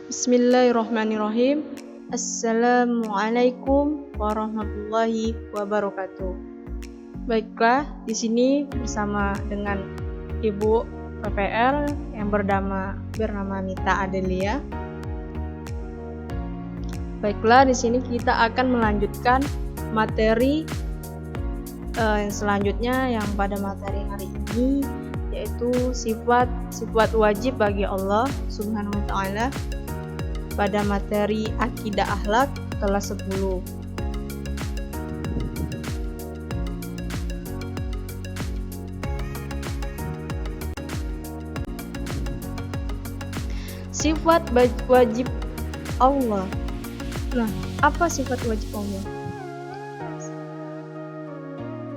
Bismillahirrahmanirrahim. Assalamualaikum warahmatullahi wabarakatuh. Baiklah, di sini bersama dengan Ibu PPL yang bernama Mita Adelia. Baiklah, di sini kita akan melanjutkan materi yang selanjutnya yang pada materi hari ini, yaitu sifat wajib bagi Allah Subhanahu wa taala pada materi akidah akhlak kelas 10. Sifat wajib Allah. Nah, apa sifat wajib Allah?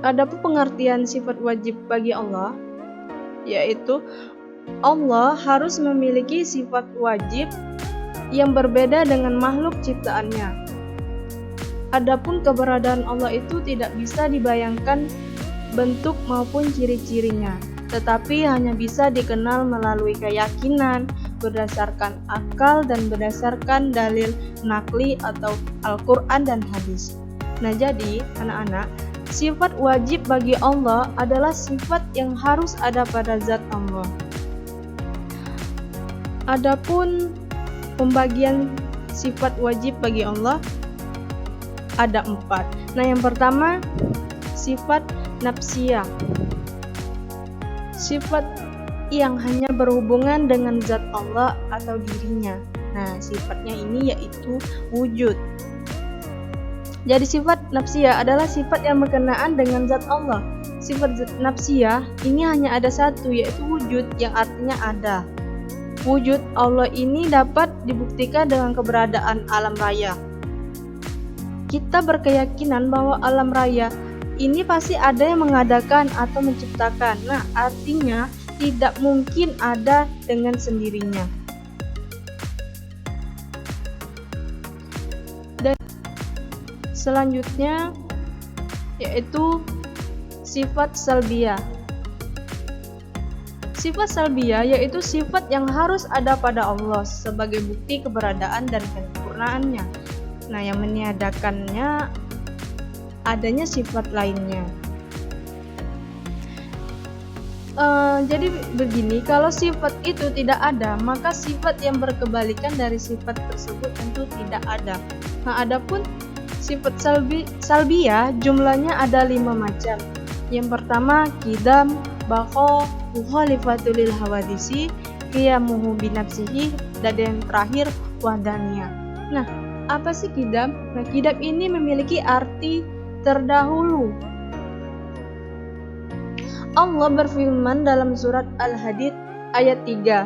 Adapun pengertian sifat wajib bagi Allah, yaitu Allah harus memiliki sifat wajib yang berbeda dengan makhluk ciptaannya. Adapun keberadaan Allah itu tidak bisa dibayangkan bentuk maupun ciri-cirinya, tetapi hanya bisa dikenal melalui keyakinan berdasarkan akal dan berdasarkan dalil nakli atau Al-Quran dan hadis. Nah, jadi anak-anak, sifat wajib bagi Allah adalah sifat yang harus ada pada zat Allah. Adapun pembagian sifat wajib bagi Allah ada 4. Nah, yang pertama sifat nafsiyah, sifat yang hanya berhubungan dengan zat Allah atau dirinya. Nah, sifatnya ini yaitu wujud. Jadi sifat nafsiyah adalah sifat yang berkenaan dengan zat Allah. Sifat nafsiyah ini hanya ada satu, yaitu wujud, yang artinya ada. Wujud Allah ini dapat dibuktikan dengan keberadaan alam raya. Kita berkeyakinan bahwa alam raya ini pasti ada yang mengadakan atau menciptakan. Nah, artinya tidak mungkin ada dengan sendirinya. Dan selanjutnya yaitu sifat salbiyah. Sifat salbiyah yaitu sifat yang harus ada pada Allah sebagai bukti keberadaan dan kesempurnaannya. Nah, yang meniadakannya adanya sifat lainnya. Jadi begini, kalau sifat itu tidak ada, maka sifat yang berkebalikan dari sifat tersebut tentu tidak ada. Nah, adapun sifat salbiyah jumlahnya ada 5 macam. Yang pertama qidam, baqa, mukhalifatul lil hawadisi, qiyamuhu binafsihi, dan yang terakhir wahdaniyah. Nah, apa sih qidam? Nah, qidam ini memiliki arti terdahulu. Allah berfirman dalam surat Al-Hadid ayat 3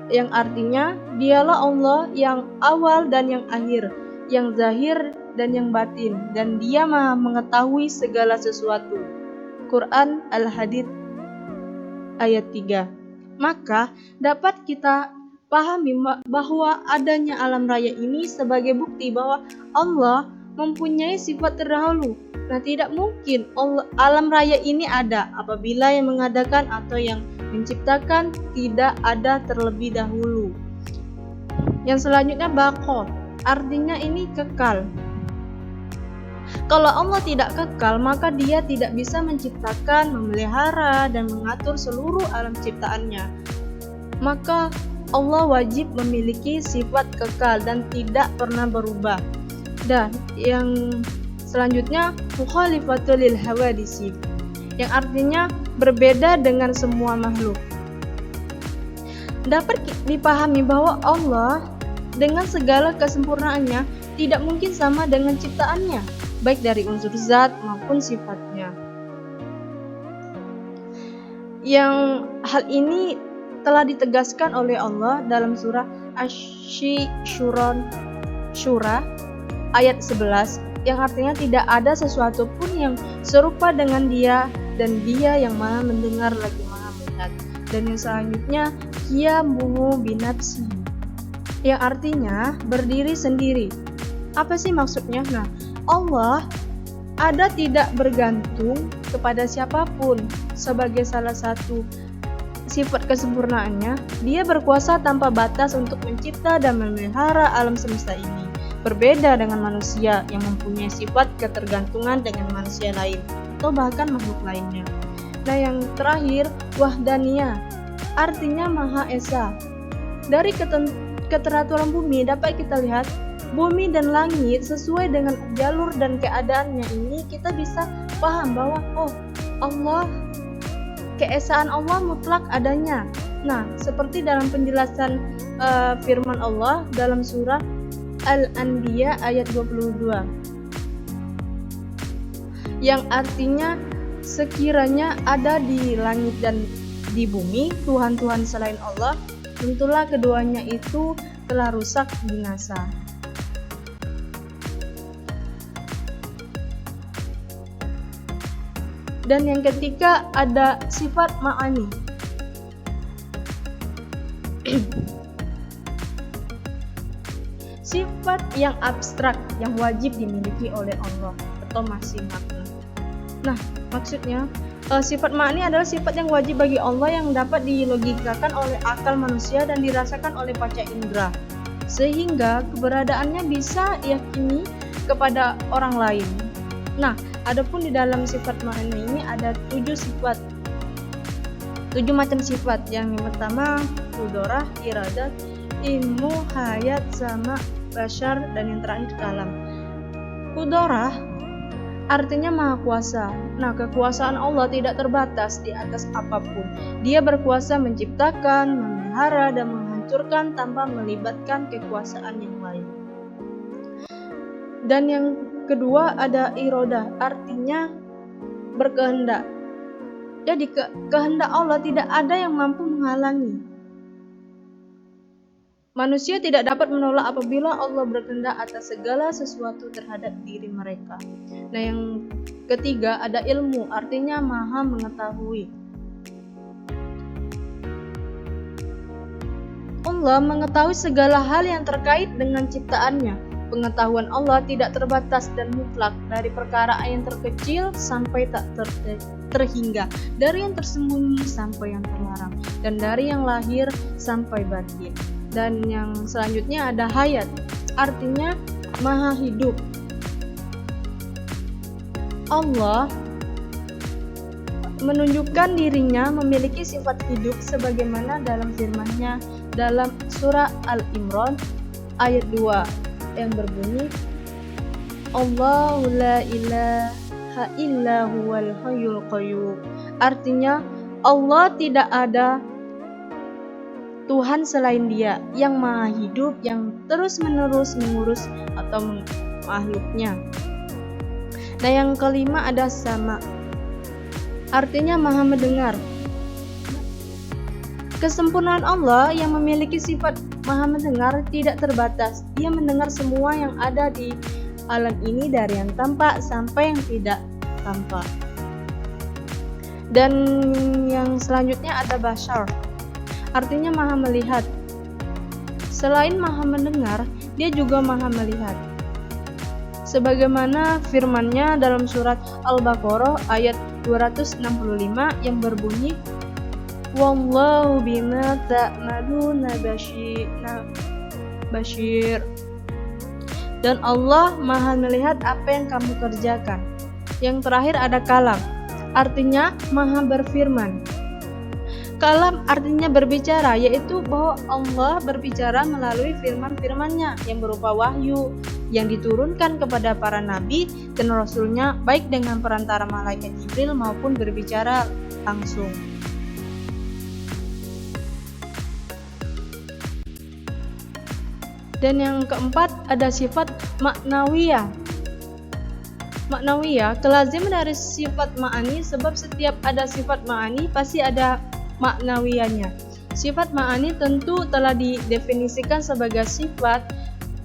yang artinya, dialah Allah yang awal dan yang akhir, yang zahir dan yang batin, dan Dia Maha mengetahui segala sesuatu. Quran Al-Hadid ayat 3. Maka dapat kita pahami bahwa adanya alam raya ini sebagai bukti bahwa Allah mempunyai sifat terdahulu. Nah, tidak mungkin alam raya ini ada apabila yang mengadakan atau yang menciptakan tidak ada terlebih dahulu. Yang selanjutnya baqa, artinya ini kekal. Kalau Allah tidak kekal, maka Dia tidak bisa menciptakan, memelihara, dan mengatur seluruh alam ciptaannya. Maka Allah wajib memiliki sifat kekal dan tidak pernah berubah. Dan yang selanjutnya mukhalifatul lil hawadisi, yang artinya berbeda dengan semua makhluk. Dapat dipahami bahwa Allah dengan segala kesempurnaannya tidak mungkin sama dengan ciptaannya, baik dari unsur zat maupun sifatnya. Yang hal ini telah ditegaskan oleh Allah dalam surah Asy-Syura ayat 11, yang artinya tidak ada sesuatu pun yang serupa dengan Dia, dan Dia yang Maha mendengar lagi Maha melihat. Dan yang selanjutnya qiyamuhu binafsi, yang artinya berdiri sendiri. Apa sih maksudnya? Nah, Allah ada tidak bergantung kepada siapapun sebagai salah satu sifat kesempurnaannya, dia berkuasa tanpa batas untuk mencipta dan memelihara alam semesta ini. Berbeda dengan manusia yang mempunyai sifat ketergantungan dengan manusia lain atau bahkan makhluk lainnya. Nah, yang terakhir, wahdaniyah, artinya Maha Esa. Dari keteraturan bumi dapat kita lihat bumi dan langit sesuai dengan jalur dan keadaannya ini kita bisa paham bahwa Allah, keesaan Allah mutlak adanya. Nah, seperti dalam penjelasan firman Allah dalam surah Al-Anbiya ayat 22 yang artinya sekiranya ada di langit dan di bumi Tuhan-Tuhan selain Allah, tentulah keduanya itu telah rusak binasa. Dan yang ketiga ada sifat ma'ani. Sifat yang abstrak yang wajib dimiliki oleh Allah atau masih makna. Nah, maksudnya sifat ma'ani adalah sifat yang wajib bagi Allah yang dapat dilogikakan oleh akal manusia dan dirasakan oleh panca indera, sehingga keberadaannya bisa diyakini kepada orang lain. Nah, adapun di dalam sifat ma'ani ini ada 7 macam sifat. Yang pertama qudorah, iradah, ilmu, hayat, sama, basyar, dan yang terakhir kalam. Qudorah artinya maha kuasa. Nah, kekuasaan Allah tidak terbatas di atas apapun. Dia berkuasa menciptakan, memelihara, dan menghancurkan tanpa melibatkan kekuasaan yang lain. Dan yang kedua ada irodah, artinya berkehendak. Jadi kehendak Allah tidak ada yang mampu menghalangi. Manusia tidak dapat menolak apabila Allah berkehendak atas segala sesuatu terhadap diri mereka. Nah, yang ketiga ada ilmu, artinya maha mengetahui. Allah mengetahui segala hal yang terkait dengan ciptaannya. Pengetahuan Allah tidak terbatas dan mutlak, dari perkara yang terkecil sampai tak terhingga, dari yang tersembunyi sampai yang terlarang, dan dari yang lahir sampai batin. Dan yang selanjutnya ada hayat, artinya maha hidup. Allah menunjukkan dirinya memiliki sifat hidup sebagaimana dalam firman-Nya dalam surah Al-Imran ayat 2 yang berbunyi Allahu la ilaha illa huwal hayyul qayyum. Artinya Allah tidak ada Tuhan selain Dia yang maha hidup, yang terus-menerus mengurus atau makhluknya. Nah, yang kelima ada sama, artinya maha mendengar. Kesempurnaan Allah yang memiliki sifat maha mendengar tidak terbatas. Dia mendengar semua yang ada di alam ini, dari yang tampak sampai yang tidak tampak. Dan yang selanjutnya ada basyar, artinya maha melihat. Selain maha mendengar, dia juga maha melihat. Sebagaimana firman-Nya dalam surat Al-Baqarah ayat 265 yang berbunyi Wallahu bima ta'maluna basyir. Dan Allah maha melihat apa yang kamu kerjakan. Yang terakhir ada kalam, artinya maha berfirman. Kalam artinya berbicara, yaitu bahwa Allah berbicara melalui firman-firman-Nya yang berupa wahyu yang diturunkan kepada para nabi dan rasulnya, baik dengan perantara malaikat Jibril maupun berbicara langsung. Dan yang keempat ada sifat maknawiyah. Maknawiyah kelaziman dari sifat ma'ani, sebab setiap ada sifat ma'ani pasti ada maknawiyahnya. Sifat ma'ani tentu telah didefinisikan sebagai sifat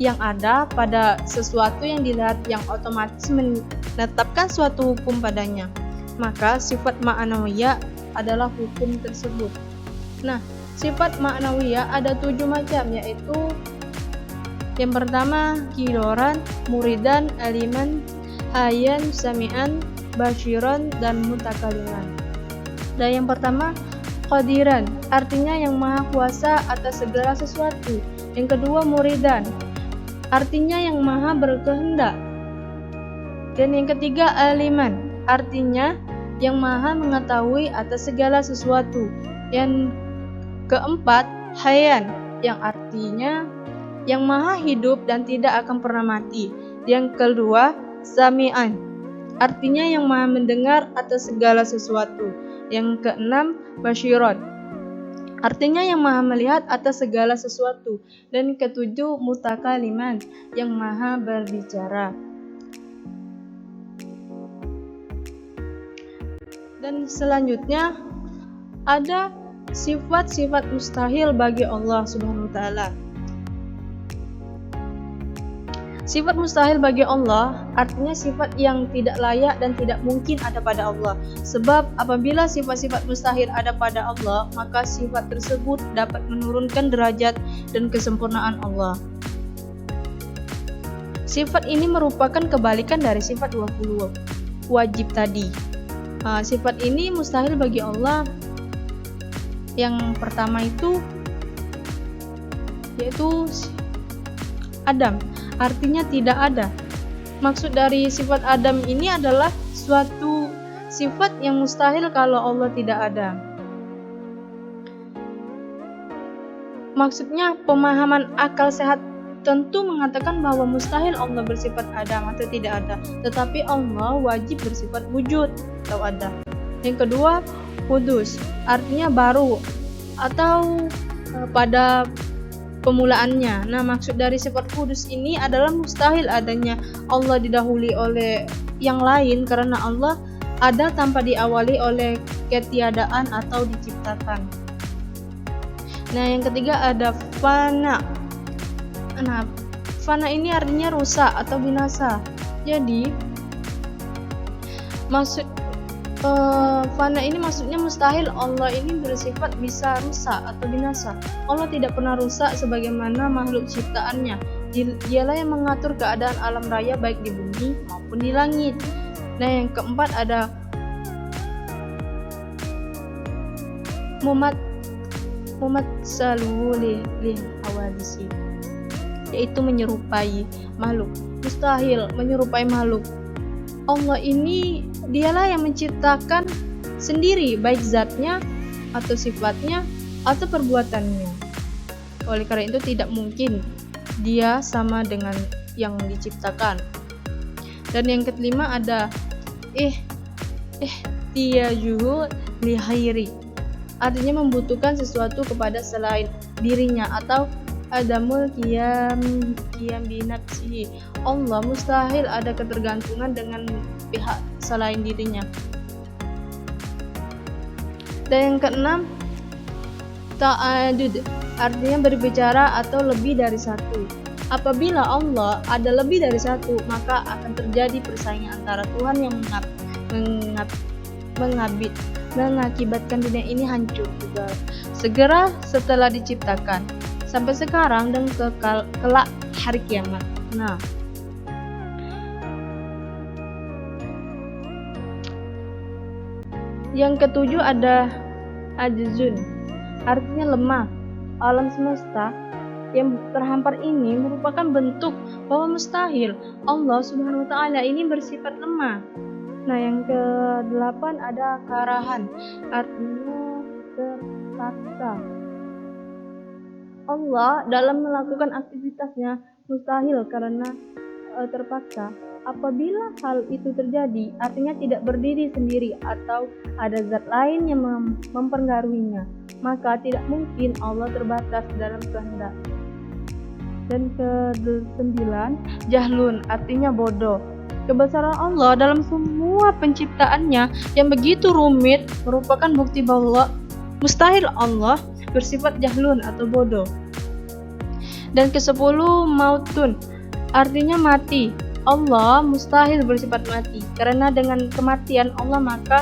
yang ada pada sesuatu yang dilihat yang otomatis menetapkan suatu hukum padanya. Maka sifat ma'nawiyah adalah hukum tersebut. Nah, sifat ma'nawiyah ada 7 macam, yaitu yang pertama kidoran, muridan, aliman, hayan, sami'an, basyiran, dan mutakaliman. Dan yang pertama Qadiran, artinya yang maha kuasa atas segala sesuatu. Yang kedua, muridan, artinya yang maha berkehendak. Dan yang ketiga, aliman, artinya yang maha mengetahui atas segala sesuatu. Yang keempat, hayyan, yang artinya yang maha hidup dan tidak akan pernah mati. Yang kedua, sami'an, artinya yang maha mendengar atas segala sesuatu. Yang keenam, basyiron, artinya yang maha melihat atas segala sesuatu. Dan ketujuh, mutakaliman, yang maha berbicara. Dan selanjutnya ada sifat-sifat mustahil bagi Allah Subhanahu wa taala. Sifat mustahil bagi Allah artinya sifat yang tidak layak dan tidak mungkin ada pada Allah. Sebab apabila sifat-sifat mustahil ada pada Allah, maka sifat tersebut dapat menurunkan derajat dan kesempurnaan Allah. Sifat ini merupakan kebalikan dari sifat 20 wajib tadi. Sifat ini mustahil bagi Allah. Yang pertama itu yaitu Adam, artinya tidak ada. Maksud dari sifat Adam ini adalah suatu sifat yang mustahil kalau Allah tidak ada. Maksudnya pemahaman akal sehat tentu mengatakan bahwa mustahil Allah bersifat Adam atau tidak ada, tetapi Allah wajib bersifat wujud atau ada. Yang kedua, kudus, artinya baru atau pada pemulaannya. Nah, maksud dari sifat kudus ini adalah mustahil adanya Allah didahului oleh yang lain karena Allah ada tanpa diawali oleh ketiadaan atau diciptakan. Nah, yang ketiga ada fana. Nah, fana ini artinya rusak atau binasa. Jadi, maksud fana ini maksudnya mustahil Allah ini bersifat bisa rusak atau binasa. Allah tidak pernah rusak sebagaimana makhluk ciptaannya. Dialah yang mengatur keadaan alam raya baik di bumi maupun di langit. Nah, yang keempat ada Muhammad sallallahu hawadisi, yaitu menyerupai makhluk. Mustahil menyerupai makhluk. Allah ini dialah yang menciptakan sendiri baik zatnya atau sifatnya atau perbuatannya. Oleh karena itu tidak mungkin dia sama dengan yang diciptakan. Dan yang kelima ada ihtiyaju li khairi, artinya membutuhkan sesuatu kepada selain dirinya atau adamul qiyam binafsihi. Allah mustahil ada ketergantungan dengan pihak selain dirinya. Dan yang keenam, ta'adud, artinya berbicara atau lebih dari satu. Apabila Allah ada lebih dari satu, maka akan terjadi persaingan antara Tuhan yang mengakibatkan dunia ini hancur juga segera setelah diciptakan sampai sekarang dan kelak hari kiamat. Nah, yang ketujuh ada ajzun, artinya lemah. Alam semesta yang terhampar ini merupakan bentuk bahwa mustahil Allah Subhanahu wa taala ini bersifat lemah. Nah, yang ke-8 ada karahan, artinya terpaksa. Allah dalam melakukan aktivitasnya mustahil karena terpaksa. Apabila hal itu terjadi, artinya tidak berdiri sendiri atau ada zat lain yang mempengaruhinya, maka tidak mungkin Allah terbatas dalam kehendak. Dan ke-9, jahlun, artinya bodoh. Kebesaran Allah dalam semua penciptaannya yang begitu rumit merupakan bukti bahwa mustahil Allah bersifat jahlun atau bodoh. Dan ke-10, mautun, artinya mati. Allah mustahil bersifat mati, karena dengan kematian Allah maka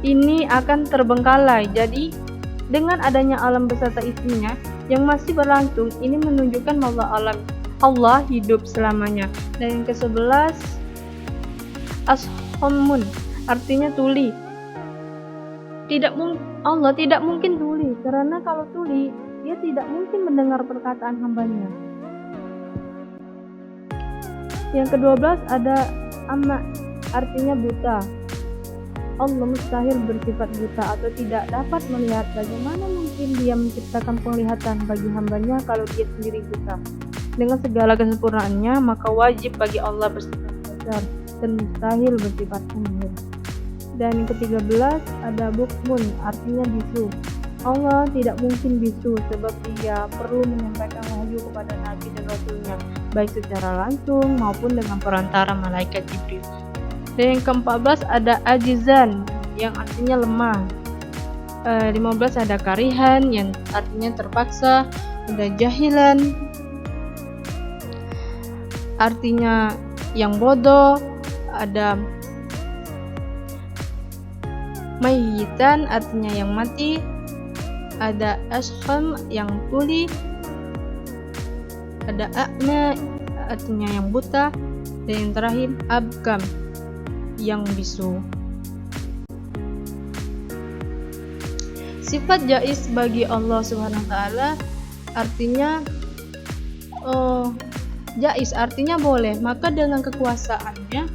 ini akan terbengkalai. Jadi dengan adanya alam beserta isinya yang masih berlangsung, ini menunjukkan bahwa Allah hidup selamanya. Dan yang ke-11, ashommun, artinya tuli. Allah tidak mungkin tuli, karena kalau tuli dia tidak mungkin mendengar perkataan hambanya. Yang ke-12 ada amma, artinya buta. Allah mustahil bersifat buta atau tidak dapat melihat. Bagaimana mungkin dia menciptakan penglihatan bagi hambanya kalau dia sendiri buta? Dengan segala kesempurnaannya, maka wajib bagi Allah bersifat besar dan mustahil bersifat umum. Dan yang ke-13 ada bukmun, artinya bisu. Allah tidak mungkin bisu sebab dia perlu menyampaikan wahyu kepada Nabi dan Rasulnya, baik secara langsung maupun dengan perantara malaikat Jibril. Dan yang ke-14 ada ajizan, yang artinya lemah. 15 ada karihan, yang artinya terpaksa. Ada jahilan, artinya yang bodoh. Ada mayyitan, artinya yang mati. Ada asham, yang tuli. Ada a'ma, artinya yang buta. Dan yang terakhir abkam, yang bisu. Sifat jaiz bagi Allah Subhanahu wa taala artinya jaiz artinya boleh, maka dengan kekuasaannya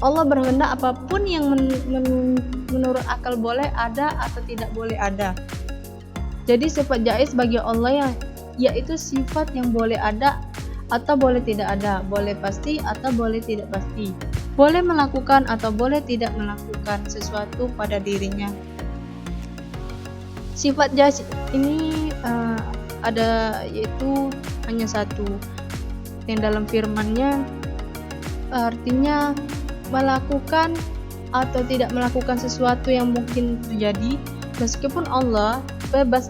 Allah berkehendak apapun yang menurut akal boleh ada atau tidak boleh ada. Jadi sifat jaiz bagi Allah yaitu sifat yang boleh ada atau boleh tidak ada, boleh pasti atau boleh tidak pasti, boleh melakukan atau boleh tidak melakukan sesuatu pada dirinya. Sifat jaiz ini ada, yaitu hanya satu, yang dalam firman-Nya artinya melakukan atau tidak melakukan sesuatu yang mungkin terjadi. Meskipun Allah bebas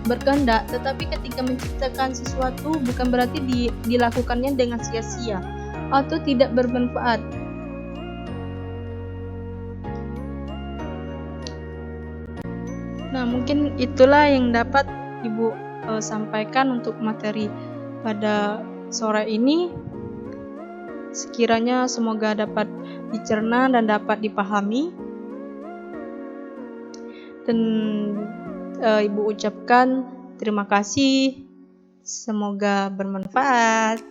berkehendak, tetapi ketika menciptakan sesuatu bukan berarti dilakukannya dengan sia-sia atau tidak bermanfaat. Nah, mungkin itulah yang dapat Ibu sampaikan untuk materi pada sore ini. Sekiranya semoga dapat dicerna dan dapat dipahami. Dan Ibu ucapkan terima kasih. Semoga bermanfaat.